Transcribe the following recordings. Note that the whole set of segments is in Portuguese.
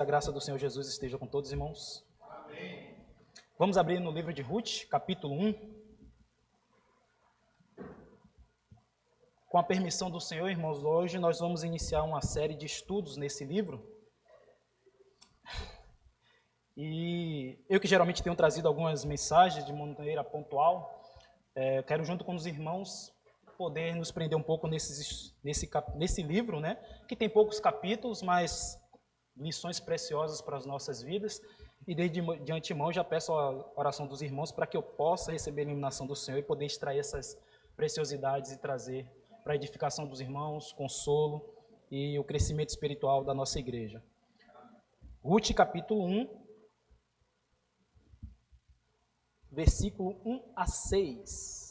A graça do Senhor Jesus esteja com todos os irmãos. Amém. Vamos abrir no livro de Ruth, capítulo 1. Com a permissão do Senhor, irmãos, hoje nós vamos iniciar uma série de estudos nesse livro. E eu que geralmente tenho trazido algumas mensagens de maneira pontual, quero junto com os irmãos poder nos prender um pouco nesse livro, né? Que tem poucos capítulos, mas lições preciosas para as nossas vidas, e de antemão já peço a oração dos irmãos para que eu possa receber a iluminação do Senhor e poder extrair essas preciosidades e trazer para a edificação dos irmãos, consolo e o crescimento espiritual da nossa igreja. Ruth, capítulo 1, versículo 1 a 6.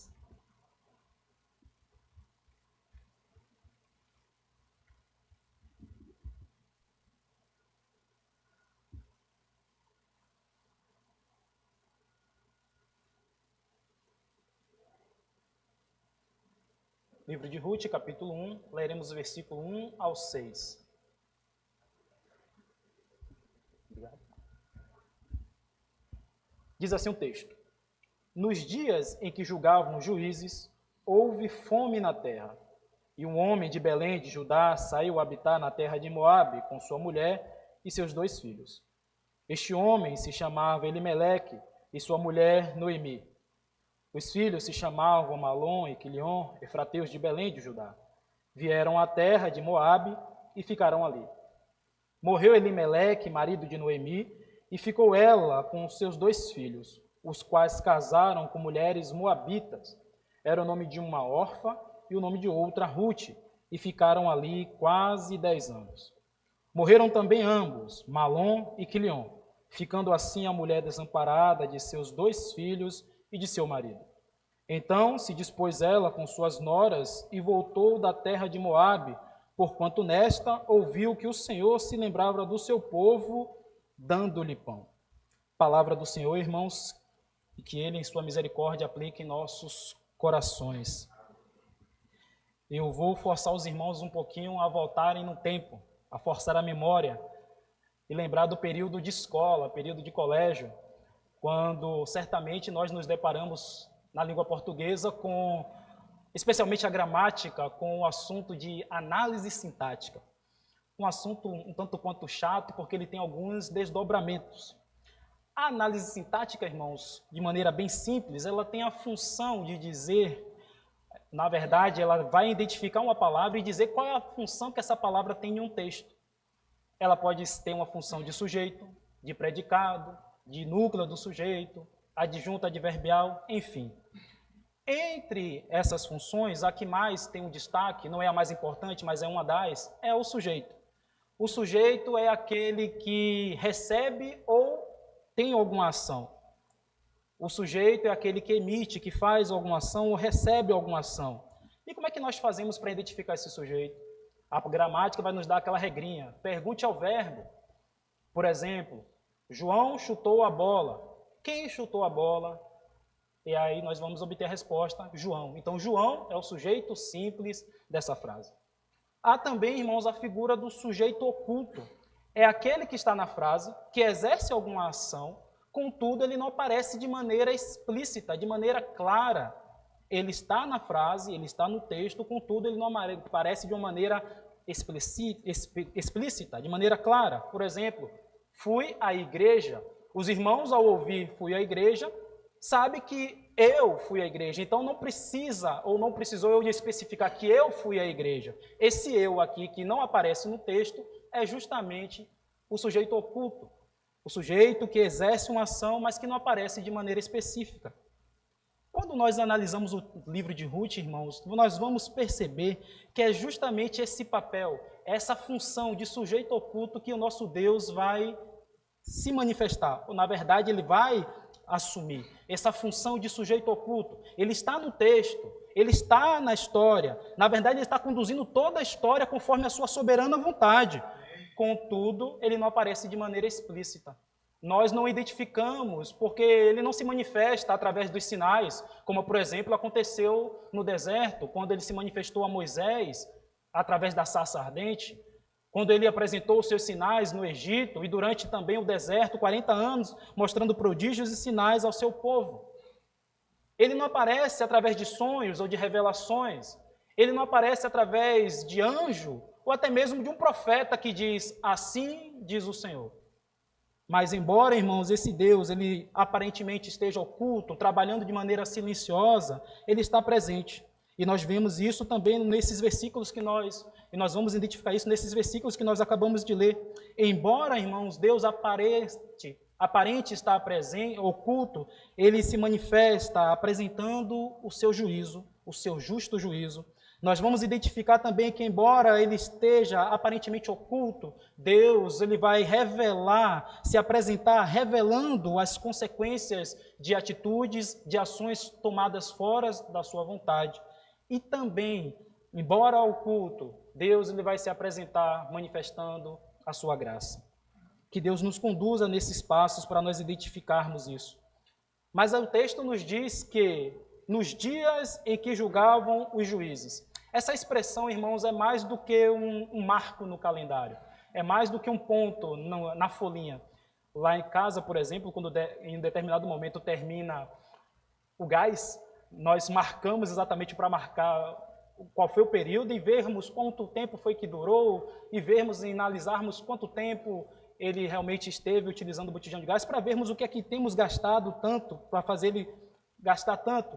Livro de Ruth, capítulo 1, leremos o versículo 1 ao 6. Obrigado. Diz assim o texto: Nos dias em que julgavam os juízes, houve fome na terra, e um homem de Belém de Judá saiu habitar na terra de Moabe com sua mulher e seus 2 filhos. Este homem se chamava Elimeleque e sua mulher Noemi. Os filhos se chamavam Malom e Quilion, efrateus de Belém de Judá. Vieram à terra de Moabe e ficaram ali. Morreu Elimeleque, marido de Noemi, e ficou ela com os seus 2 filhos, os quais casaram com mulheres moabitas. Era o nome de uma Orfa e o nome de outra Ruth, e ficaram ali quase 10 anos. Morreram também ambos, Malom e Quilion, ficando assim a mulher desamparada de seus 2 filhos e de seu marido. Então se dispôs ela com suas noras e voltou da terra de Moabe, porquanto nesta ouviu que o Senhor se lembrava do seu povo, dando-lhe pão. Palavra do Senhor, irmãos, e que Ele, em sua misericórdia, aplique em nossos corações. Eu vou forçar os irmãos um pouquinho a voltarem no tempo, a forçar a memória e lembrar do período de escola, período de colégio, quando certamente nós nos deparamos na língua portuguesa com, especialmente a gramática, com o assunto de análise sintática. Um assunto um tanto quanto chato, porque ele tem alguns desdobramentos. A análise sintática, irmãos, de maneira bem simples, ela tem a função de dizer, na verdade, ela vai identificar uma palavra e dizer qual é a função que essa palavra tem em um texto. Ela pode ter uma função de sujeito, de predicado, de núcleo do sujeito, adjunto adverbial, enfim. Entre essas funções, a que mais tem um destaque, não é a mais importante, mas é uma das, é o sujeito. O sujeito é aquele que recebe ou tem alguma ação. O sujeito é aquele que emite, que faz alguma ação ou recebe alguma ação. E como é que nós fazemos para identificar esse sujeito? A gramática vai nos dar aquela regrinha. Pergunte ao verbo. Por exemplo, João chutou a bola. Quem chutou a bola? E aí nós vamos obter a resposta, João. Então, João é o sujeito simples dessa frase. Há também, irmãos, a figura do sujeito oculto. É aquele que está na frase, que exerce alguma ação, contudo, ele não aparece de maneira explícita, de maneira clara. Ele está na frase, ele está no texto, contudo, ele não aparece de uma maneira explícita, de maneira clara. Por exemplo, fui à igreja. Os irmãos, ao ouvir fui à igreja, sabem que eu fui à igreja. Então, não precisa ou não precisou eu especificar que eu fui à igreja. Esse eu aqui, que não aparece no texto, é justamente o sujeito oculto. O sujeito que exerce uma ação, mas que não aparece de maneira específica. Quando nós analisamos o livro de Ruth, irmãos, nós vamos perceber que é justamente esse papel, essa função de sujeito oculto que o nosso Deus vai se manifestar. Ou, na verdade, ele vai assumir essa função de sujeito oculto. Ele está no texto, ele está na história. Na verdade, ele está conduzindo toda a história conforme a sua soberana vontade. Contudo, ele não aparece de maneira explícita. Nós não identificamos, porque ele não se manifesta através dos sinais, como, por exemplo, aconteceu no deserto, quando ele se manifestou a Moisés, através da sarça ardente. quando ele apresentou os seus sinais no Egito e durante também o deserto, 40 anos, mostrando prodígios e sinais ao seu povo. Ele não aparece através de sonhos ou de revelações. Ele não aparece através de anjo ou até mesmo de um profeta que diz, assim diz o Senhor. Mas embora, irmãos, esse Deus, ele aparentemente esteja oculto, trabalhando de maneira silenciosa, ele está presente. E nós vemos isso também nesses versículos que nós vamos identificar isso nesses versículos que nós acabamos de ler. Embora, irmãos, Deus aparente estar presente, oculto, ele se manifesta apresentando o seu juízo, o seu justo juízo. Nós vamos identificar também que, embora ele esteja aparentemente oculto, Deus ele vai revelar, se apresentar revelando as consequências de atitudes, de ações tomadas fora da sua vontade. E também, embora oculto, Deus ele vai se apresentar manifestando a sua graça. Que Deus nos conduza nesses passos para nós identificarmos isso. Mas o texto nos diz que nos dias em que julgavam os juízes. Essa expressão, irmãos, é mais do que um marco no calendário. É mais do que um ponto na folhinha. Lá em casa, por exemplo, quando em um determinado momento termina o gás, nós marcamos exatamente para marcar qual foi o período e vermos quanto tempo foi que durou e vermos e analisarmos quanto tempo ele realmente esteve utilizando o botijão de gás para vermos o que é que temos gastado tanto, para fazer ele gastar tanto.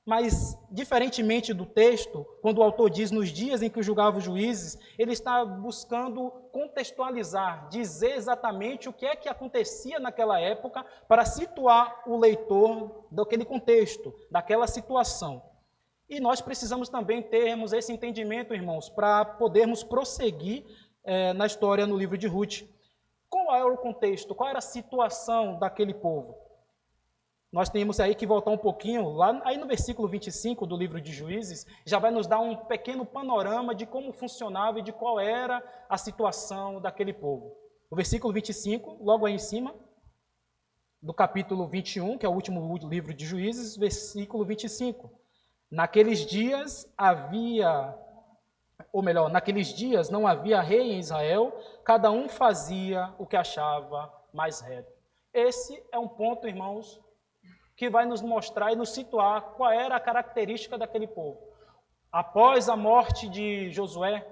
Mas, diferentemente do texto, quando o autor diz nos dias em que julgava os juízes, ele está buscando contextualizar, dizer exatamente o que é que acontecia naquela época para situar o leitor daquele contexto, daquela situação. E nós precisamos também termos esse entendimento, irmãos, para podermos prosseguir na história no livro de Ruth. Qual era o contexto? Qual era a situação daquele povo? Nós temos aí que voltar um pouquinho, lá aí no versículo 25 do livro de Juízes, já vai nos dar um pequeno panorama de como funcionava e de qual era a situação daquele povo. O versículo 25, logo aí em cima, do capítulo 21, que é o último livro de Juízes, versículo 25. Naqueles dias não havia rei em Israel, cada um fazia o que achava mais reto. Esse é um ponto, irmãos, que vai nos mostrar e nos situar qual era a característica daquele povo. Após a morte de Josué,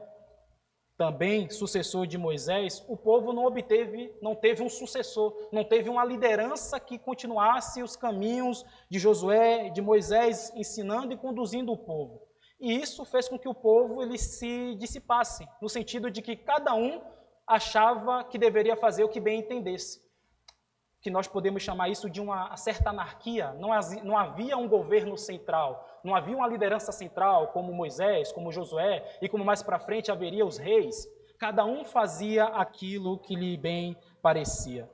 também sucessor de Moisés, o povo não teve um sucessor, não teve uma liderança que continuasse os caminhos de Josué, de Moisés, ensinando e conduzindo o povo. E isso fez com que o povo ele se dissipasse, no sentido de que cada um achava que deveria fazer o que bem entendesse. Que nós podemos chamar isso de uma certa anarquia. Não havia um governo central, não havia uma liderança central como Moisés, como Josué, e como mais para frente haveria os reis. Cada um fazia aquilo que lhe bem parecia.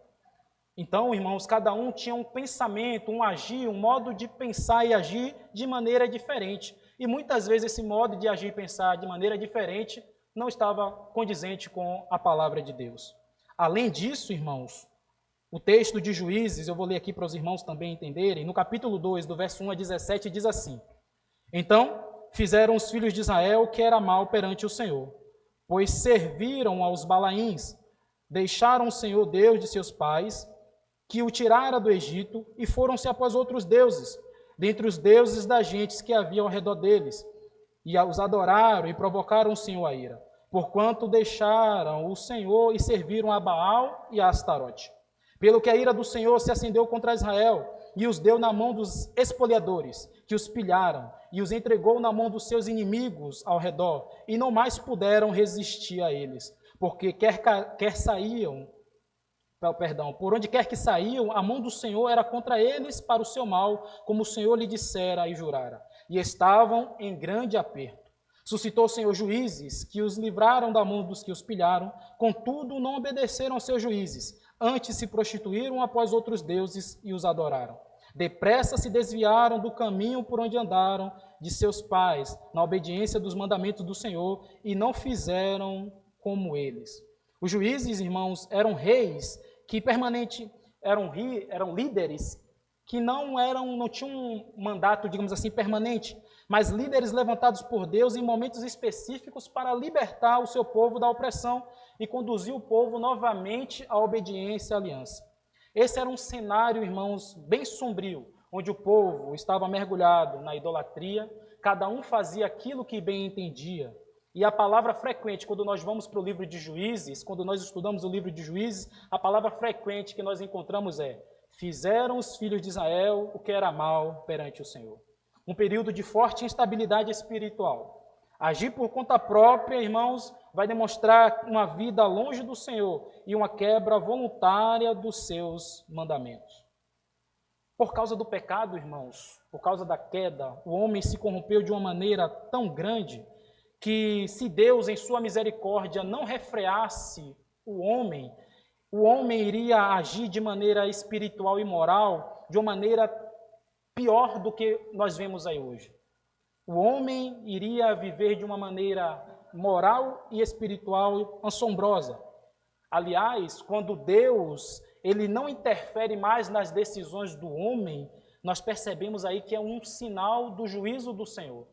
Então, irmãos, cada um tinha um pensamento, um agir, um modo de pensar e agir de maneira diferente. E muitas vezes esse modo de agir e pensar de maneira diferente não estava condizente com a palavra de Deus. Além disso, irmãos, o texto de Juízes, eu vou ler aqui para os irmãos também entenderem, no capítulo 2, do verso 1 a 17, diz assim: Então fizeram os filhos de Israel que era mal perante o Senhor, pois serviram aos Balaíns, deixaram o Senhor Deus de seus pais, que o tirara do Egito, e foram-se após outros deuses, dentre os deuses das gentes que havia ao redor deles, e os adoraram e provocaram o Senhor a ira, porquanto deixaram o Senhor e serviram a Baal e a Astarote. Pelo que a ira do Senhor se acendeu contra Israel, e os deu na mão dos espoliadores, que os pilharam, e os entregou na mão dos seus inimigos ao redor, e não mais puderam resistir a eles, porque por onde quer que saíam, a mão do Senhor era contra eles para o seu mal, como o Senhor lhe dissera e jurara, e estavam em grande aperto. Suscitou o Senhor juízes, que os livraram da mão dos que os pilharam, contudo não obedeceram aos seus juízes, antes se prostituíram após outros deuses e os adoraram. Depressa se desviaram do caminho por onde andaram de seus pais, na obediência dos mandamentos do Senhor, e não fizeram como eles. Os juízes, irmãos, eram reis que eram líderes que não tinham um mandato, digamos assim, permanente, mas líderes levantados por Deus em momentos específicos para libertar o seu povo da opressão e conduziu o povo novamente à obediência e à aliança. Esse era um cenário, irmãos, bem sombrio, onde o povo estava mergulhado na idolatria, cada um fazia aquilo que bem entendia. E a palavra frequente, quando nós vamos para o livro de Juízes, quando nós estudamos o livro de Juízes, a palavra frequente que nós encontramos é: fizeram os filhos de Israel o que era mal perante o Senhor. Um período de forte instabilidade espiritual. Agir por conta própria, irmãos, vai demonstrar uma vida longe do Senhor e uma quebra voluntária dos seus mandamentos. Por causa do pecado, irmãos, por causa da queda, o homem se corrompeu de uma maneira tão grande que, se Deus, em sua misericórdia, não refreasse o homem iria agir de maneira espiritual e moral, de uma maneira pior do que nós vemos aí hoje. O homem iria viver de uma maneira moral e espiritual assombrosa. Aliás, quando Deus ele não interfere mais nas decisões do homem, nós percebemos aí que é um sinal do juízo do Senhor.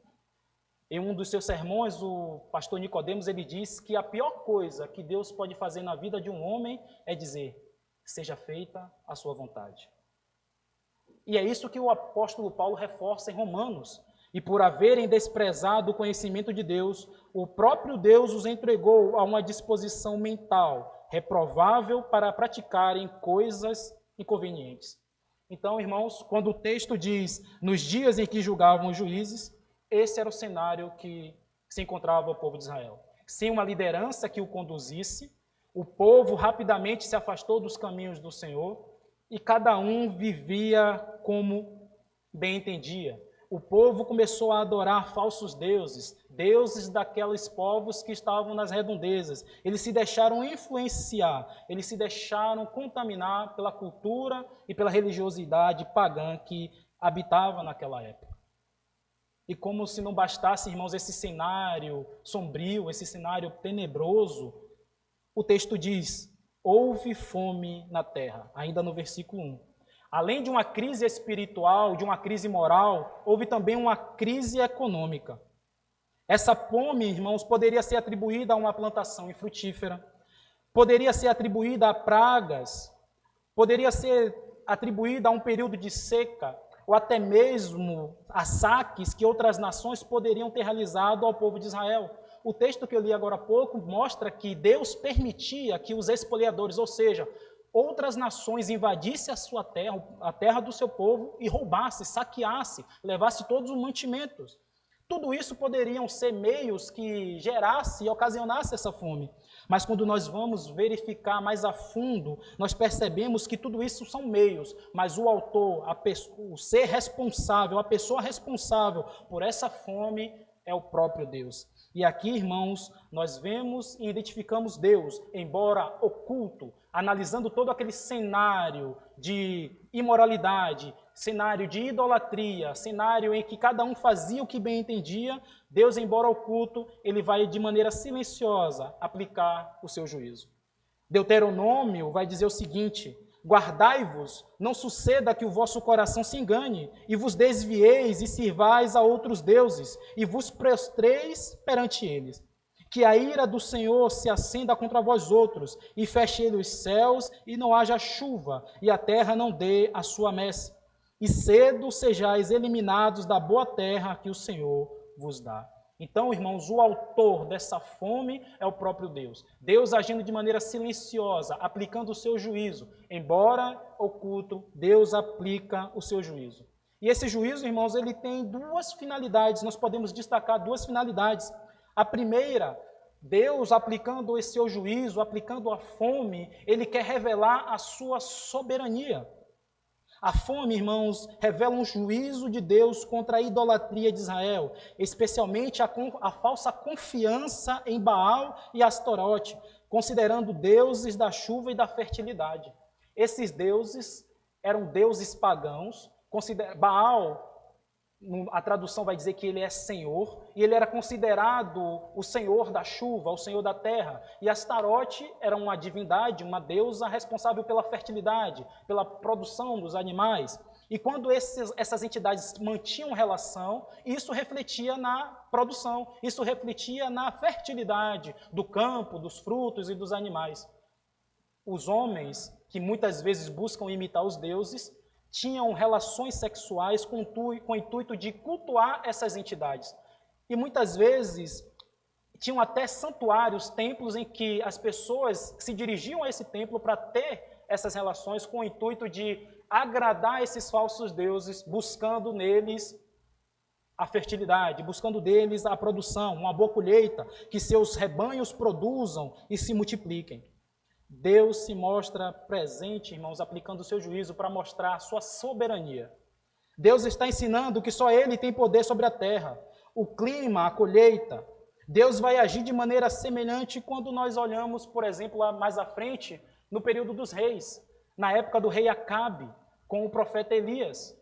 Em um dos seus sermões, o pastor Nicodemos ele diz que a pior coisa que Deus pode fazer na vida de um homem é dizer: seja feita a sua vontade. E é isso que o apóstolo Paulo reforça em Romanos. E por haverem desprezado o conhecimento de Deus, o próprio Deus os entregou a uma disposição mental reprovável para praticarem coisas inconvenientes. Então, irmãos, quando o texto diz, nos dias em que julgavam os juízes, esse era o cenário que se encontrava o povo de Israel. Sem uma liderança que o conduzisse, o povo rapidamente se afastou dos caminhos do Senhor e cada um vivia como bem entendia. O povo começou a adorar falsos deuses, deuses daqueles povos que estavam nas redondezas. Eles se deixaram influenciar, eles se deixaram contaminar pela cultura e pela religiosidade pagã que habitava naquela época. E como se não bastasse, irmãos, esse cenário sombrio, esse cenário tenebroso, o texto diz: houve fome na terra, ainda no versículo 1. Além de uma crise espiritual, de uma crise moral, houve também uma crise econômica. Essa fome, irmãos, poderia ser atribuída a uma plantação infrutífera, poderia ser atribuída a pragas, poderia ser atribuída a um período de seca, ou até mesmo a saques que outras nações poderiam ter realizado ao povo de Israel. O texto que eu li agora há pouco mostra que Deus permitia que os espoliadores, ou seja, outras nações invadissem a sua terra, a terra do seu povo, e roubasse, saqueasse, levasse todos os mantimentos. Tudo isso poderiam ser meios que gerasse e ocasionasse essa fome. Mas quando nós vamos verificar mais a fundo, nós percebemos que tudo isso são meios, mas o autor, o ser responsável, a pessoa responsável por essa fome é o próprio Deus. E aqui, irmãos, nós vemos e identificamos Deus, embora oculto, analisando todo aquele cenário de imoralidade, cenário de idolatria, cenário em que cada um fazia o que bem entendia. Deus, embora oculto, ele vai de maneira silenciosa aplicar o seu juízo. Deuteronômio vai dizer o seguinte: guardai-vos, não suceda que o vosso coração se engane, e vos desvieis e sirvais a outros deuses, e vos prostreis perante eles. Que a ira do Senhor se acenda contra vós outros, e feche ele os céus, e não haja chuva, e a terra não dê a sua messe. E cedo sejais eliminados da boa terra que o Senhor vos dá. Então, irmãos, o autor dessa fome é o próprio Deus. Deus agindo de maneira silenciosa, aplicando o seu juízo. Embora oculto, Deus aplica o seu juízo. E esse juízo, irmãos, ele tem duas finalidades. Nós podemos destacar duas finalidades. A primeira, Deus aplicando esse seu juízo, aplicando a fome, ele quer revelar a sua soberania. A fome, irmãos, revela um juízo de Deus contra a idolatria de Israel, especialmente a falsa confiança em Baal e Astarote, considerando deuses da chuva e da fertilidade. Esses deuses eram deuses pagãos. Baal A tradução vai dizer que ele é Senhor, e ele era considerado o Senhor da chuva, o Senhor da terra. E Astarote era uma divindade, uma deusa responsável pela fertilidade, pela produção dos animais. E quando essas entidades mantinham relação, isso refletia na produção, isso refletia na fertilidade do campo, dos frutos e dos animais. Os homens, que muitas vezes buscam imitar os deuses, tinham relações sexuais com o intuito de cultuar essas entidades. E muitas vezes tinham até santuários, templos em que as pessoas se dirigiam a esse templo para ter essas relações com o intuito de agradar esses falsos deuses, buscando neles a fertilidade, buscando deles a produção, uma boa colheita, que seus rebanhos produzam e se multipliquem. Deus se mostra presente, irmãos, aplicando o seu juízo para mostrar a sua soberania. Deus está ensinando que só Ele tem poder sobre a terra, o clima, a colheita. Deus vai agir de maneira semelhante quando nós olhamos, por exemplo, lá mais à frente, no período dos reis, na época do rei Acabe, com o profeta Elias.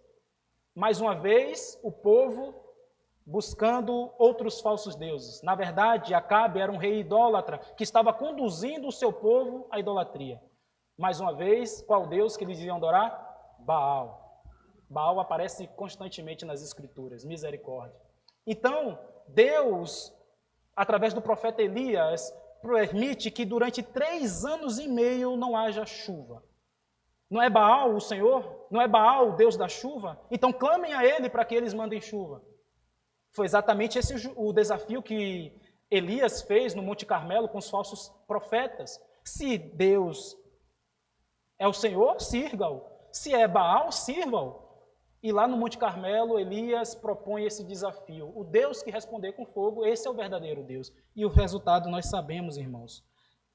Mais uma vez, o povo buscando outros falsos deuses. Na verdade, Acabe era um rei idólatra que estava conduzindo o seu povo à idolatria. Mais uma vez, qual Deus que eles iam adorar? Baal. Baal aparece constantemente nas Escrituras, misericórdia. Então, Deus, através do profeta Elias, permite que durante 3 anos e meio não haja chuva. Não é Baal o Senhor? Não é Baal o Deus da chuva? Então clamem a Ele para que eles mandem chuva. Foi exatamente esse o desafio que Elias fez no Monte Carmelo com os falsos profetas. Se Deus é o Senhor, sirva-o. Se é Baal, sirva-o. E lá no Monte Carmelo, Elias propõe esse desafio. O Deus que responder com fogo, esse é o verdadeiro Deus. E o resultado nós sabemos, irmãos.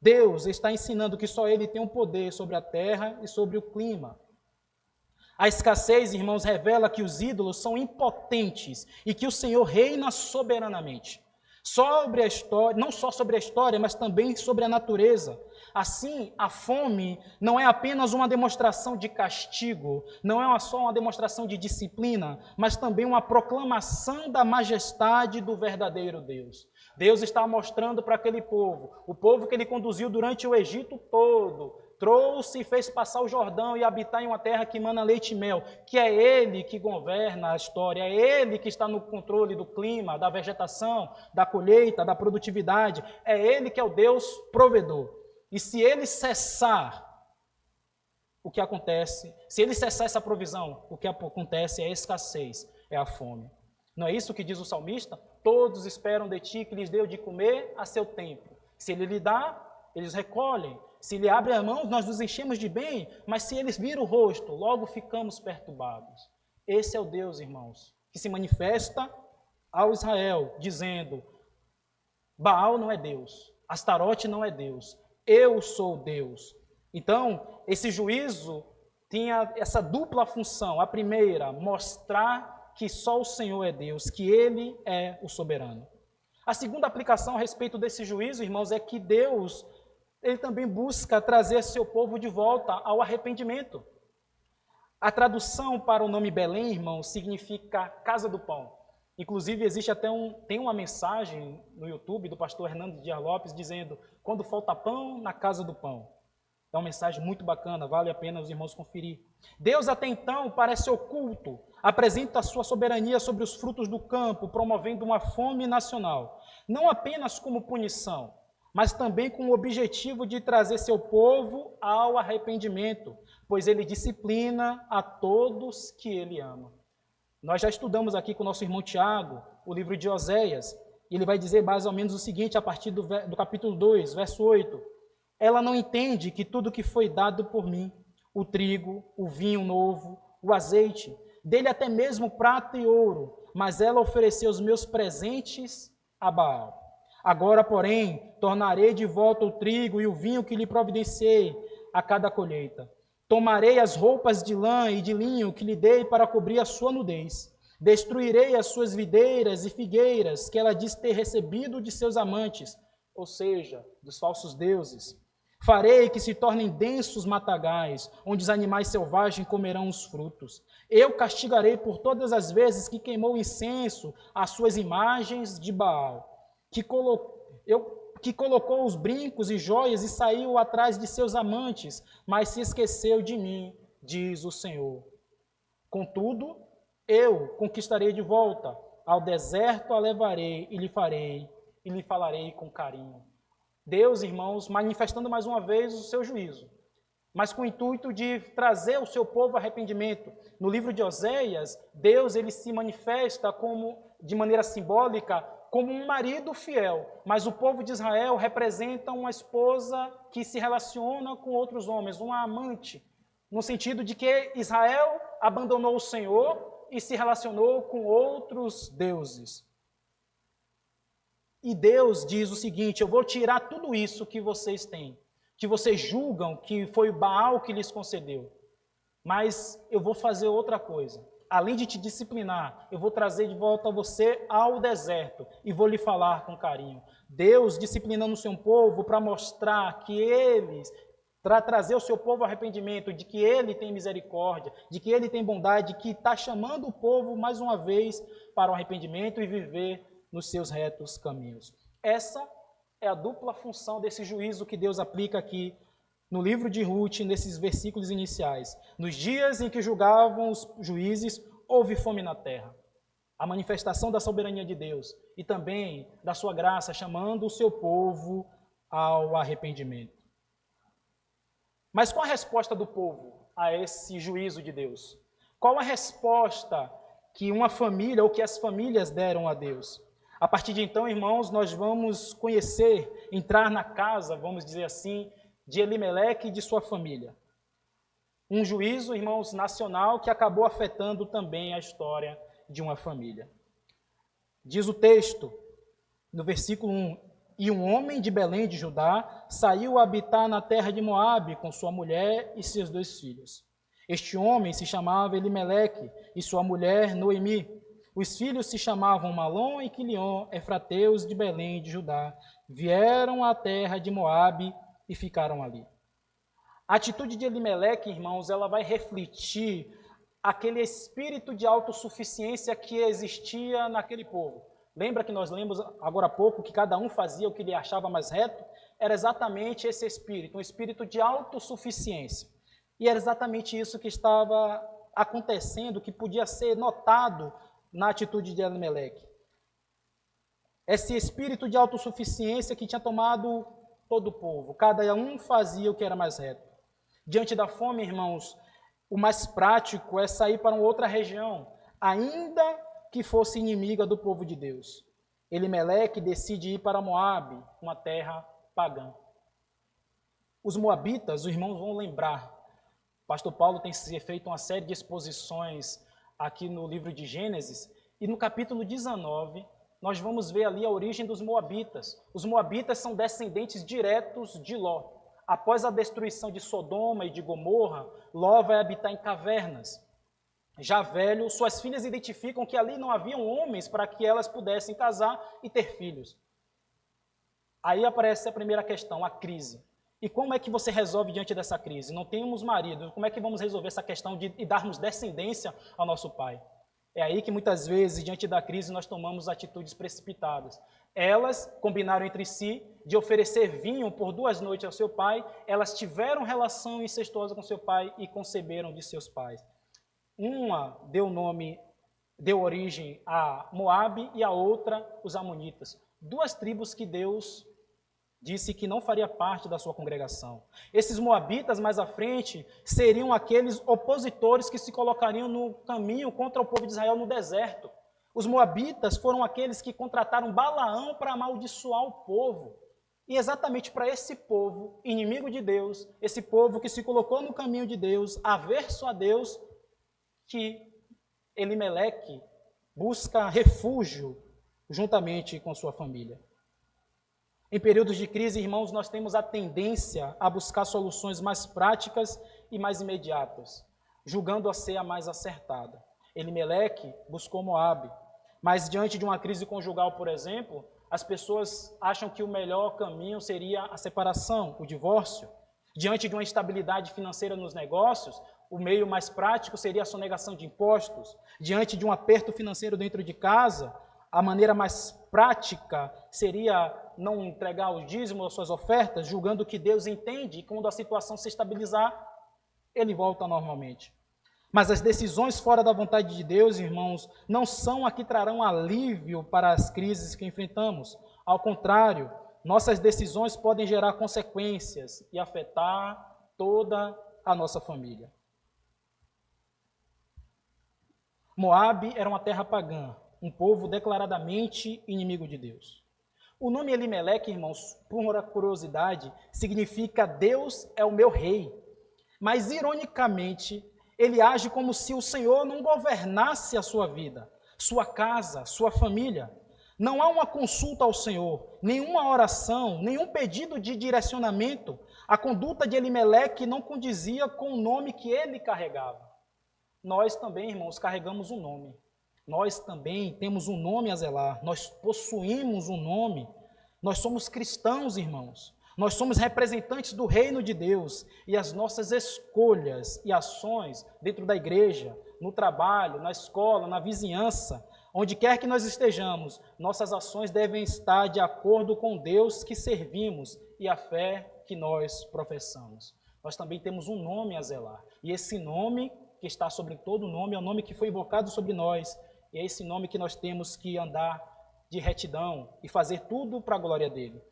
Deus está ensinando que só Ele tem um poder sobre a terra e sobre o clima. A escassez, irmãos, revela que os ídolos são impotentes e que o Senhor reina soberanamente. Sobre a história, não só sobre a história, mas também sobre a natureza. Assim, a fome não é apenas uma demonstração de castigo, não é só uma demonstração de disciplina, mas também uma proclamação da majestade do verdadeiro Deus. Deus está mostrando para aquele povo, o povo que ele conduziu durante o Egito todo, trouxe e fez passar o Jordão e habitar em uma terra que emana leite e mel, que é Ele que governa a história, é Ele que está no controle do clima, da vegetação, da colheita, da produtividade, é Ele que é o Deus provedor. E se Ele cessar, o que acontece? Se Ele cessar essa provisão, o que acontece é a escassez, é a fome. Não é isso que diz o salmista? Todos esperam de ti que lhes dê de comer a seu tempo. Se Ele lhe dá, eles recolhem. Se Ele abre as mãos, nós nos enchemos de bem, mas se eles viram o rosto, logo ficamos perturbados. Esse é o Deus, irmãos, que se manifesta ao Israel, dizendo, Baal não é Deus, Astarote não é Deus, eu sou Deus. Então, esse juízo tinha essa dupla função. A primeira, mostrar que só o Senhor é Deus, que Ele é o soberano. A segunda aplicação a respeito desse juízo, irmãos, é que Deus Ele também busca trazer seu povo de volta ao arrependimento. A tradução para o nome Belém, irmão, significa casa do pão. Inclusive, existe até tem uma mensagem no YouTube do pastor Hernando Dias Lopes dizendo, quando falta pão, na casa do pão. É uma mensagem muito bacana, vale a pena os irmãos conferir. Deus até então parece oculto, apresenta a sua soberania sobre os frutos do campo, promovendo uma fome nacional, não apenas como punição, mas também com o objetivo de trazer seu povo ao arrependimento, pois ele disciplina a todos que ele ama. Nós já estudamos aqui com o nosso irmão Tiago, o livro de Oséias, e ele vai dizer mais ou menos o seguinte, a partir do capítulo 2, verso 8. Ela não entende que tudo que foi dado por mim, o trigo, o vinho novo, o azeite, dele até mesmo prata e ouro, mas ela ofereceu os meus presentes a Baal. Agora, porém, tornarei de volta o trigo e o vinho que lhe providenciei a cada colheita. Tomarei as roupas de lã e de linho que lhe dei para cobrir a sua nudez. Destruirei as suas videiras e figueiras que ela diz ter recebido de seus amantes, ou seja, dos falsos deuses. Farei que se tornem densos matagais, onde os animais selvagens comerão os frutos. Eu castigarei por todas as vezes que queimou incenso às suas imagens de Baal, que colocou os brincos e joias e saiu atrás de seus amantes, mas se esqueceu de mim, diz o Senhor. Contudo, eu conquistarei de volta, ao deserto a levarei e lhe falarei com carinho. Deus, irmãos, manifestando mais uma vez o seu juízo, mas com o intuito de trazer o seu povo ao arrependimento. No livro de Oséias, Deus ele se manifesta de maneira simbólica como um marido fiel, mas o povo de Israel representa uma esposa que se relaciona com outros homens, uma amante, no sentido de que Israel abandonou o Senhor e se relacionou com outros deuses. E Deus diz o seguinte: eu vou tirar tudo isso que vocês têm, que vocês julgam que foi o Baal que lhes concedeu, mas eu vou fazer outra coisa. Além de te disciplinar, eu vou trazer de volta você ao deserto e vou lhe falar com carinho. Deus disciplinando o seu povo para mostrar que para trazer o seu povo ao arrependimento, de que ele tem misericórdia, de que ele tem bondade, que está chamando o povo mais uma vez para o arrependimento e viver nos seus retos caminhos. Essa é a dupla função desse juízo que Deus aplica aqui no livro de Ruth, nesses versículos iniciais. Nos dias em que julgavam os juízes, houve fome na terra. A manifestação da soberania de Deus e também da sua graça, chamando o seu povo ao arrependimento. Mas qual a resposta do povo a esse juízo de Deus? Qual a resposta que uma família ou que as famílias deram a Deus? A partir de então, irmãos, nós vamos conhecer, entrar na casa, vamos dizer assim, de Elimeleque e de sua família. Um juízo, irmãos, nacional que acabou afetando também a história de uma família. Diz o texto, no versículo 1, e um homem de Belém de Judá saiu a habitar na terra de Moabe com sua mulher e seus 2 filhos. Este homem se chamava Elimeleque e sua mulher Noemi. Os filhos se chamavam Malom e Quilion, efrateus de Belém de Judá. Vieram à terra de Moabe e ficaram ali. A atitude de Elimeleque, irmãos, ela vai refletir aquele espírito de autossuficiência que existia naquele povo. Lembra que nós lemos agora há pouco que cada um fazia o que lhe achava mais reto? Era exatamente esse espírito, um espírito de autossuficiência. E era exatamente isso que estava acontecendo, que podia ser notado na atitude de Elimeleque. Esse espírito de autossuficiência que tinha tomado todo o povo. Cada um fazia o que era mais reto. Diante da fome, irmãos, o mais prático é sair para uma outra região, ainda que fosse inimiga do povo de Deus. Elimeleque decide ir para Moabe, uma terra pagã. Os moabitas, os irmãos vão lembrar, o pastor Paulo tem feito uma série de exposições aqui no livro de Gênesis, e no capítulo 19, nós vamos ver ali a origem dos moabitas. Os moabitas são descendentes diretos de Ló. Após a destruição de Sodoma e de Gomorra, Ló vai habitar em cavernas. Já velho, suas filhas identificam que ali não haviam homens para que elas pudessem casar e ter filhos. Aí aparece a primeira questão, a crise. E como é que você resolve diante dessa crise? Não temos marido, como é que vamos resolver essa questão de darmos descendência ao nosso pai? É aí que muitas vezes, diante da crise, nós tomamos atitudes precipitadas. Elas combinaram entre si de oferecer vinho por 2 noites ao seu pai, elas tiveram relação incestuosa com seu pai e conceberam de seus pais. Uma deu origem a Moabe e a outra os amonitas. 2 tribos que Deus disse que não faria parte da sua congregação. Esses moabitas, mais à frente, seriam aqueles opositores que se colocariam no caminho contra o povo de Israel no deserto. Os moabitas foram aqueles que contrataram Balaão para amaldiçoar o povo. E exatamente para esse povo, inimigo de Deus, esse povo que se colocou no caminho de Deus, averso a Deus, que Elimeleque busca refúgio juntamente com sua família. Em períodos de crise, irmãos, nós temos a tendência a buscar soluções mais práticas e mais imediatas, julgando-a ser a mais acertada. Elimeleque buscou Moabe, mas diante de uma crise conjugal, por exemplo, as pessoas acham que o melhor caminho seria a separação, o divórcio. Diante de uma instabilidade financeira nos negócios, o meio mais prático seria a sonegação de impostos. Diante de um aperto financeiro dentro de casa, a maneira mais prática seria não entregar o dízimo às suas ofertas, julgando que Deus entende e quando a situação se estabilizar, ele volta normalmente. Mas as decisões fora da vontade de Deus, irmãos, não são a que trarão alívio para as crises que enfrentamos. Ao contrário, nossas decisões podem gerar consequências e afetar toda a nossa família. Moabe era uma terra pagã, um povo declaradamente inimigo de Deus. O nome Elimeleque, irmãos, por uma curiosidade, significa Deus é o meu rei. Mas, ironicamente, ele age como se o Senhor não governasse a sua vida, sua casa, sua família. Não há uma consulta ao Senhor, nenhuma oração, nenhum pedido de direcionamento. A conduta de Elimeleque não condizia com o nome que ele carregava. Nós também, irmãos, carregamos um nome. Nós também temos um nome a zelar. Nós possuímos um nome. Nós somos cristãos, irmãos. Nós somos representantes do reino de Deus e as nossas escolhas e ações dentro da igreja, no trabalho, na escola, na vizinhança, onde quer que nós estejamos, nossas ações devem estar de acordo com Deus que servimos e a fé que nós professamos. Nós também temos um nome a zelar e esse nome que está sobre todo nome é o nome que foi invocado sobre nós e é esse nome que nós temos que andar de retidão e fazer tudo para a glória dele.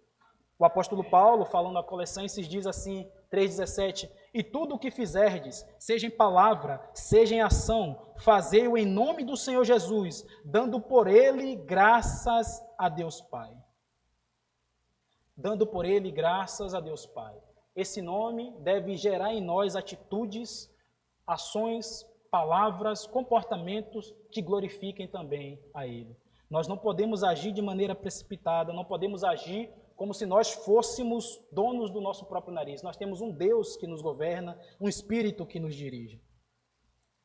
O apóstolo Paulo, falando a Colossenses, diz assim, 3,17, e tudo o que fizerdes, seja em palavra, seja em ação, fazei-o em nome do Senhor Jesus, dando por ele graças a Deus Pai. Dando por ele graças a Deus Pai. Esse nome deve gerar em nós atitudes, ações, palavras, comportamentos que glorifiquem também a ele. Nós não podemos agir de maneira precipitada, não podemos agir como se nós fôssemos donos do nosso próprio nariz. Nós temos um Deus que nos governa, um Espírito que nos dirige.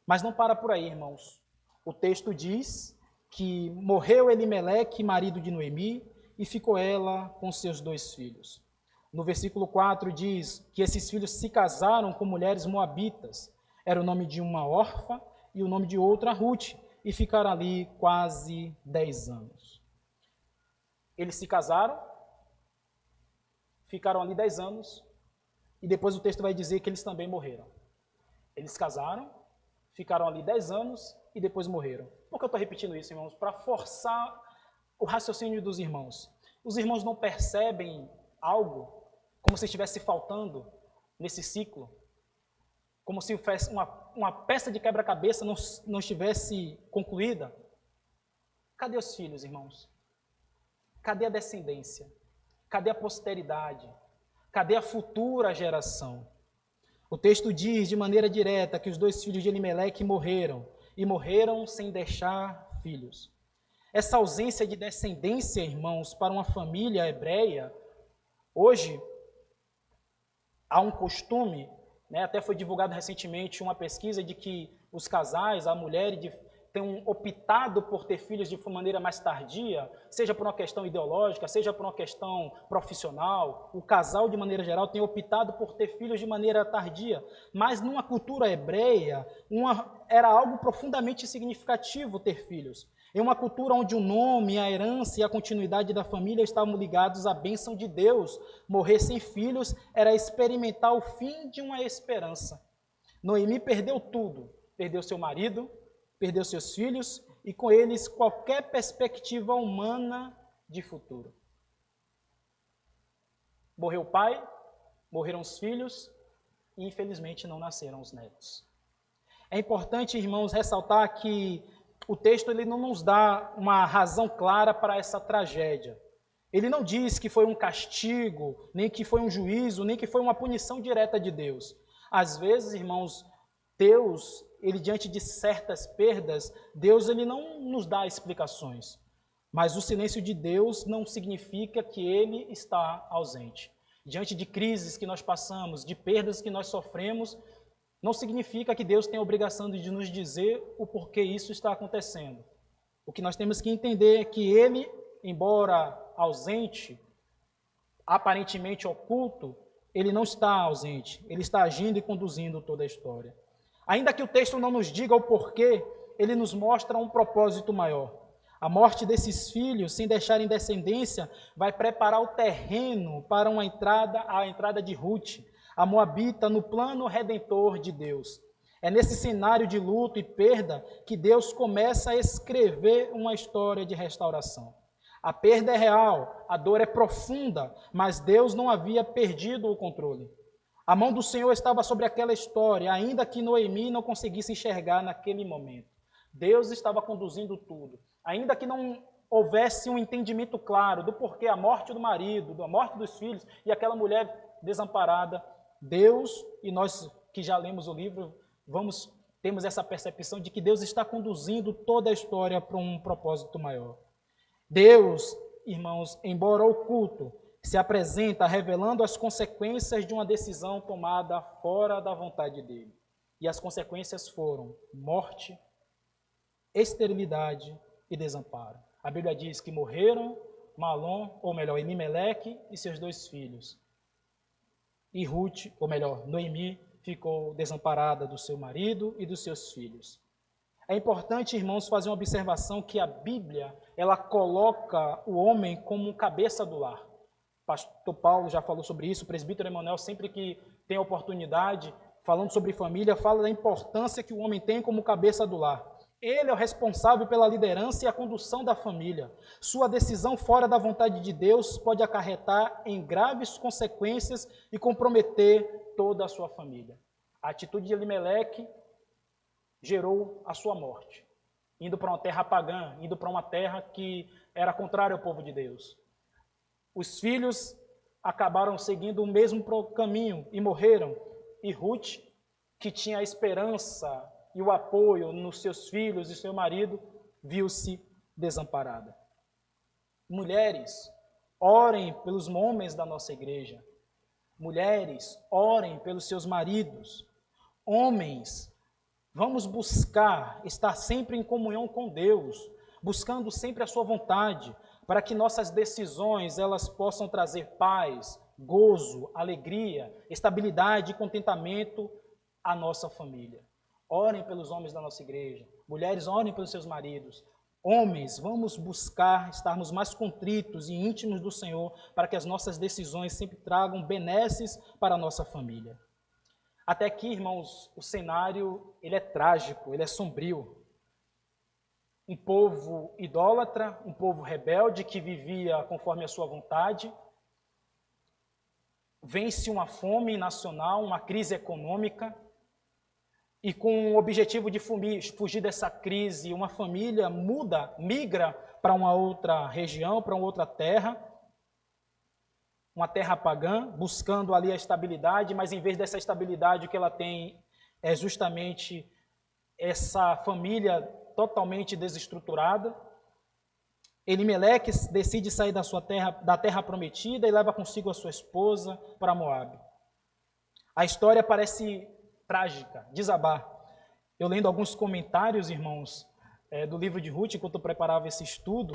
Mas não para por aí, irmãos. O texto diz que morreu Elimeleque, marido de Noemi, e ficou ela com seus 2 filhos. No versículo 4 diz que esses filhos se casaram com mulheres moabitas. Era o nome de uma órfã e o nome de outra, Ruth, e ficaram ali quase 10 anos. Eles se casaram, ficaram ali 10 anos, e depois o texto vai dizer que eles também morreram. Eles casaram, ficaram ali 10 anos, e depois morreram. Por que eu estou repetindo isso, irmãos? Para forçar o raciocínio dos irmãos. Os irmãos não percebem algo, como se estivesse faltando nesse ciclo, como se uma peça de quebra-cabeça não estivesse concluída. Cadê os filhos, irmãos? Cadê a descendência? Cadê a posteridade? Cadê a futura geração? O texto diz de maneira direta que os 2 filhos de Elimeleque morreram, e morreram sem deixar filhos. Essa ausência de descendência, irmãos, para uma família hebreia, hoje há um costume, até foi divulgado recentemente uma pesquisa de que os casais, a mulher têm optado por ter filhos de maneira mais tardia, seja por uma questão ideológica, seja por uma questão profissional. O casal, de maneira geral, tem optado por ter filhos de maneira tardia. Mas numa cultura hebreia, era algo profundamente significativo ter filhos. Em uma cultura onde o nome, a herança e a continuidade da família estavam ligados à bênção de Deus, morrer sem filhos era experimentar o fim de uma esperança. Noemi perdeu tudo, perdeu seu marido, perdeu seus filhos e com eles qualquer perspectiva humana de futuro. Morreu o pai, morreram os filhos e infelizmente não nasceram os netos. É importante, irmãos, ressaltar que o texto ele não nos dá uma razão clara para essa tragédia. Ele não diz que foi um castigo, nem que foi um juízo, nem que foi uma punição direta de Deus. Às vezes, irmãos, Deus, ele diante de certas perdas, Deus ele não nos dá explicações. Mas o silêncio de Deus não significa que ele está ausente. Diante de crises que nós passamos, de perdas que nós sofremos, não significa que Deus tem a obrigação de nos dizer o porquê isso está acontecendo. O que nós temos que entender é que ele, embora ausente, aparentemente oculto, ele não está ausente, ele está agindo e conduzindo toda a história. Ainda que o texto não nos diga o porquê, ele nos mostra um propósito maior. A morte desses filhos, sem deixarem descendência, vai preparar o terreno para a entrada de Ruth, a moabita, no plano redentor de Deus. É nesse cenário de luto e perda que Deus começa a escrever uma história de restauração. A perda é real, a dor é profunda, mas Deus não havia perdido o controle. A mão do Senhor estava sobre aquela história, ainda que Noemi não conseguisse enxergar naquele momento. Deus estava conduzindo tudo. Ainda que não houvesse um entendimento claro do porquê a morte do marido, da morte dos filhos e aquela mulher desamparada, Deus, e nós que já lemos o livro, temos essa percepção de que Deus está conduzindo toda a história para um propósito maior. Deus, irmãos, embora oculto, se apresenta revelando as consequências de uma decisão tomada fora da vontade dele. E as consequências foram morte, esterilidade e desamparo. A Bíblia diz que morreram Malom, ou melhor, Elimeleque e seus 2 filhos. E Ruth, ou melhor, Noemi, ficou desamparada do seu marido e dos seus filhos. É importante, irmãos, fazer uma observação que a Bíblia, ela coloca o homem como cabeça do lar. O pastor Paulo já falou sobre isso, o presbítero Emanuel, sempre que tem oportunidade, falando sobre família, fala da importância que o homem tem como cabeça do lar. Ele é o responsável pela liderança e a condução da família. Sua decisão fora da vontade de Deus pode acarretar em graves consequências e comprometer toda a sua família. A atitude de Elimeleque gerou a sua morte, indo para uma terra pagã, indo para uma terra que era contrária ao povo de Deus. Os filhos acabaram seguindo o mesmo caminho e morreram. E Ruth, que tinha a esperança e o apoio nos seus filhos e seu marido, viu-se desamparada. Mulheres, orem pelos homens da nossa igreja. Mulheres, orem pelos seus maridos. Homens, vamos buscar estar sempre em comunhão com Deus, buscando sempre a sua vontade, para que nossas decisões elas possam trazer paz, gozo, alegria, estabilidade e contentamento à nossa família. Orem pelos homens da nossa igreja. Mulheres, orem pelos seus maridos. Homens, vamos buscar estarmos mais contritos e íntimos do Senhor para que as nossas decisões sempre tragam benesses para a nossa família. Até aqui, irmãos, o cenário ele é trágico, ele é sombrio. Um povo idólatra, um povo rebelde que vivia conforme a sua vontade, vence uma fome nacional, uma crise econômica, e com o objetivo de fugir dessa crise, uma família migra para uma outra região, para uma outra terra, uma terra pagã, buscando ali a estabilidade, mas em vez dessa estabilidade, o que ela tem é justamente essa família totalmente desestruturada. Elimeleque decide sair da terra prometida e leva consigo a sua esposa para Moabe. A história parece trágica, desabar. Eu lendo alguns comentários, irmãos, do livro de Ruth, enquanto eu preparava esse estudo,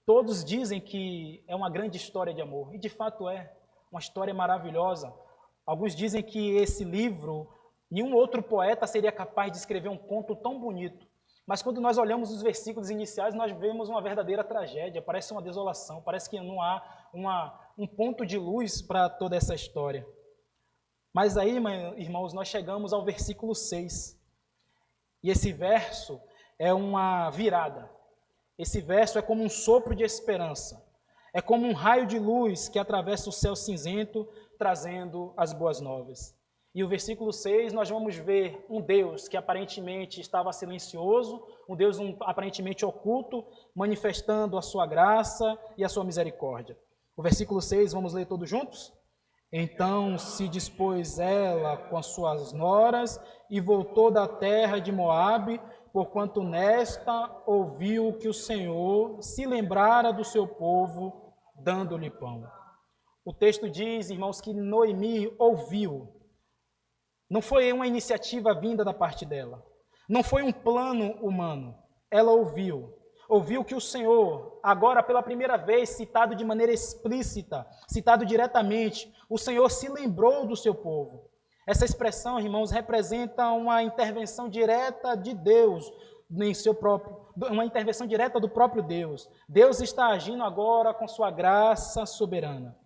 todos dizem que é uma grande história de amor, e de fato é uma história maravilhosa. Alguns dizem que esse livro, nenhum outro poeta seria capaz de escrever um conto tão bonito, mas quando nós olhamos os versículos iniciais, nós vemos uma verdadeira tragédia, parece uma desolação, parece que não há um ponto de luz para toda essa história. Mas aí, irmãos, nós chegamos ao versículo 6. E esse verso é uma virada. Esse verso é como um sopro de esperança. É como um raio de luz que atravessa o céu cinzento, trazendo as boas novas. E o versículo 6, nós vamos ver um Deus que aparentemente estava silencioso, um Deus aparentemente oculto, manifestando a sua graça e a sua misericórdia. O versículo 6, vamos ler todos juntos? Então se dispôs ela com as suas noras e voltou da terra de Moabe, porquanto nesta ouviu que o Senhor se lembrara do seu povo, dando-lhe pão. O texto diz, irmãos, que Noemi ouviu. Não foi uma iniciativa vinda da parte dela. Não foi um plano humano. Ela ouviu. ouviu que o Senhor, agora pela primeira vez, citado de maneira explícita, citado diretamente, o Senhor se lembrou do seu povo. Essa expressão, irmãos, representa uma intervenção direta de Deus em seu próprio, uma intervenção direta do próprio Deus. Deus está agindo agora com sua graça soberana.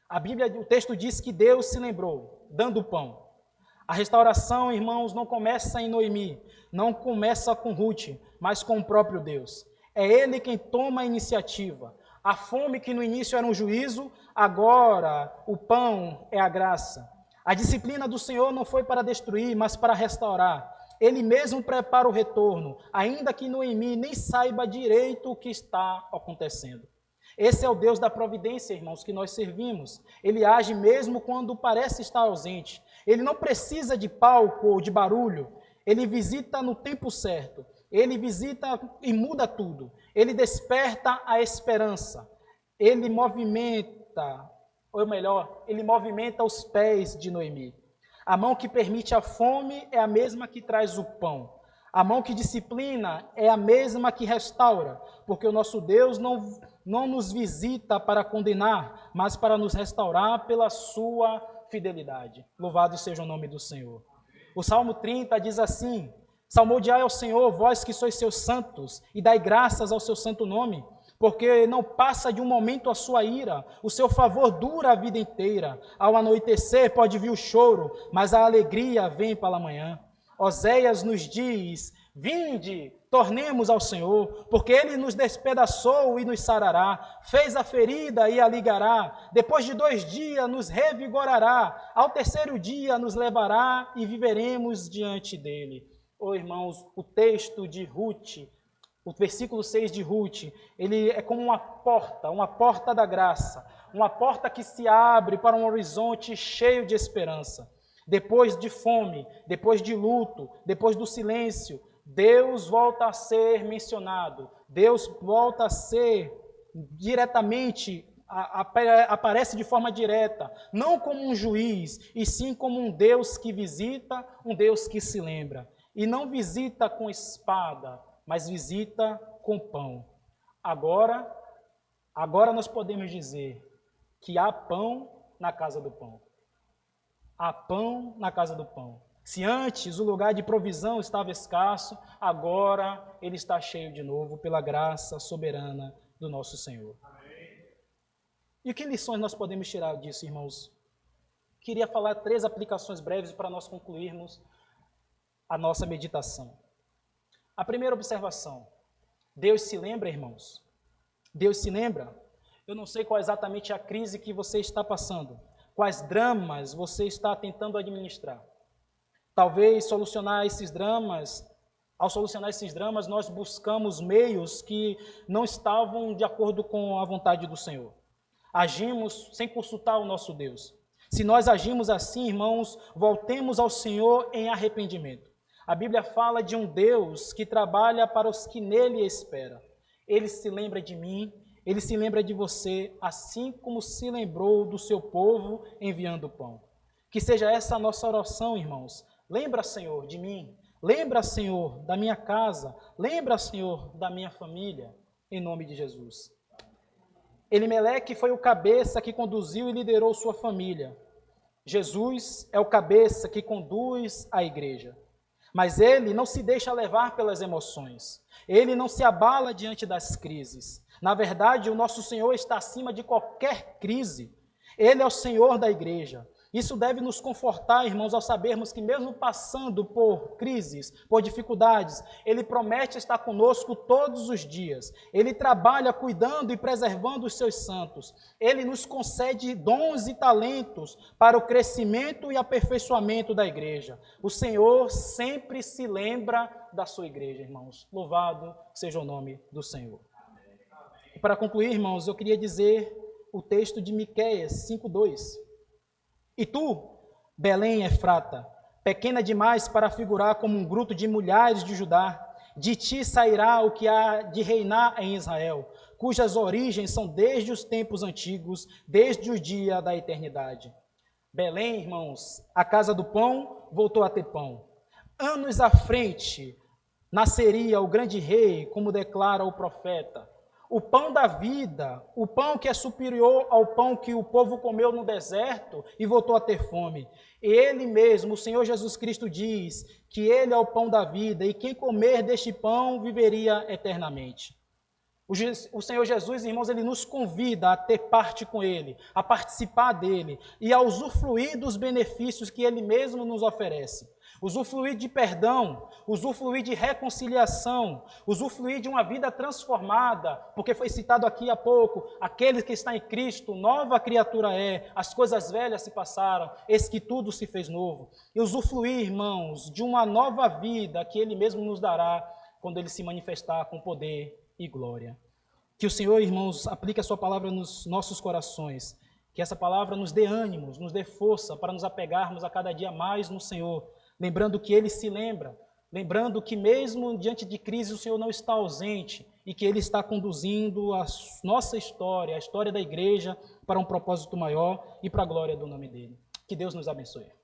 A Bíblia, o texto diz que Deus se lembrou, dando o pão. A restauração, irmãos, não começa em Noemi, não começa com Ruth, mas com o próprio Deus. É Ele quem toma a iniciativa. A fome que no início era um juízo, agora o pão é a graça. A disciplina do Senhor não foi para destruir, mas para restaurar. Ele mesmo prepara o retorno, ainda que Noemi nem saiba direito o que está acontecendo. Esse é o Deus da providência, irmãos, que nós servimos. Ele age mesmo quando parece estar ausente. Ele não precisa de palco ou de barulho. Ele visita no tempo certo. Ele visita e muda tudo. Ele desperta a esperança. Ele movimenta, ou melhor, ele movimenta os pés de Noemi. A mão que permite a fome é a mesma que traz o pão. A mão que disciplina é a mesma que restaura, porque o nosso Deus não nos visita para condenar, mas para nos restaurar pela sua fidelidade. Louvado seja o nome do Senhor. O Salmo 30 diz assim: salmodiai ao Senhor, vós que sois seus santos, e dai graças ao seu santo nome, porque não passa de um momento a sua ira, o seu favor dura a vida inteira. Ao anoitecer pode vir o choro, mas a alegria vem pela manhã. Oséias nos diz: vinde, tornemos ao Senhor, porque Ele nos despedaçou e nos sarará, fez a ferida e a ligará, depois de 2 dias nos revigorará, ao 3º dia nos levará e viveremos diante dEle. Oh, irmãos, o texto de Ruth, o versículo 6 de Ruth, ele é como uma porta da graça, uma porta que se abre para um horizonte cheio de esperança. Depois de fome, depois de luto, depois do silêncio, Deus volta a ser mencionado, Deus volta a ser diretamente, aparece de forma direta, não como um juiz, e sim como um Deus que visita, um Deus que se lembra. E não visita com espada, mas visita com pão. Agora nós podemos dizer que há pão na casa do pão. Há pão na casa do pão. Se antes o lugar de provisão estava escasso, agora ele está cheio de novo pela graça soberana do nosso Senhor. Amém. E que lições nós podemos tirar disso, irmãos? Queria falar 3 aplicações breves para nós concluirmos a nossa meditação. A primeira observação: Deus se lembra, irmãos? Deus se lembra? Eu não sei qual exatamente a crise que você está passando, quais dramas você está tentando administrar. Talvez ao solucionar esses dramas, nós buscamos meios que não estavam de acordo com a vontade do Senhor. Agimos sem consultar o nosso Deus. Se nós agimos assim, irmãos, voltemos ao Senhor em arrependimento. A Bíblia fala de um Deus que trabalha para os que nele esperam. Ele se lembra de mim, ele se lembra de você, assim como se lembrou do seu povo enviando o pão. Que seja essa a nossa oração, irmãos. Lembra, Senhor, de mim. Lembra, Senhor, da minha casa. Lembra, Senhor, da minha família. Em nome de Jesus. Elimeleque foi o cabeça que conduziu e liderou sua família. Jesus é o cabeça que conduz a igreja. Mas ele não se deixa levar pelas emoções. Ele não se abala diante das crises. Na verdade, o nosso Senhor está acima de qualquer crise. Ele é o Senhor da igreja. Isso deve nos confortar, irmãos, ao sabermos que mesmo passando por crises, por dificuldades, Ele promete estar conosco todos os dias. Ele trabalha cuidando e preservando os seus santos. Ele nos concede dons e talentos para o crescimento e aperfeiçoamento da igreja. O Senhor sempre se lembra da sua igreja, irmãos. Louvado seja o nome do Senhor. E para concluir, irmãos, eu queria dizer o texto de Miqueias 5:2. E tu, Belém Efrata, pequena demais para figurar como um grupo de mulheres de Judá, de ti sairá o que há de reinar em Israel, cujas origens são desde os tempos antigos, desde o dia da eternidade. Belém, irmãos, a casa do pão voltou a ter pão. Anos à frente, nasceria o grande rei, como declara o profeta. O pão da vida, o pão que é superior ao pão que o povo comeu no deserto e voltou a ter fome. Ele mesmo, o Senhor Jesus Cristo, diz que ele é o pão da vida e quem comer deste pão viveria eternamente. O Senhor Jesus, irmãos, ele nos convida a ter parte com ele, a participar dele e a usufruir dos benefícios que ele mesmo nos oferece. Usufruir de perdão, usufruir de reconciliação, usufruir de uma vida transformada, porque foi citado aqui há pouco, aquele que está em Cristo, nova criatura é, as coisas velhas se passaram, eis que tudo se fez novo. E usufruir, irmãos, de uma nova vida que ele mesmo nos dará quando ele se manifestar com poder e glória. Que o Senhor, irmãos, aplique a sua palavra nos nossos corações, que essa palavra nos dê ânimos, nos dê força para nos apegarmos a cada dia mais no Senhor, lembrando que Ele se lembra, lembrando que mesmo diante de crise o Senhor não está ausente e que Ele está conduzindo a nossa história, a história da igreja, para um propósito maior e para a glória do nome dEle. Que Deus nos abençoe.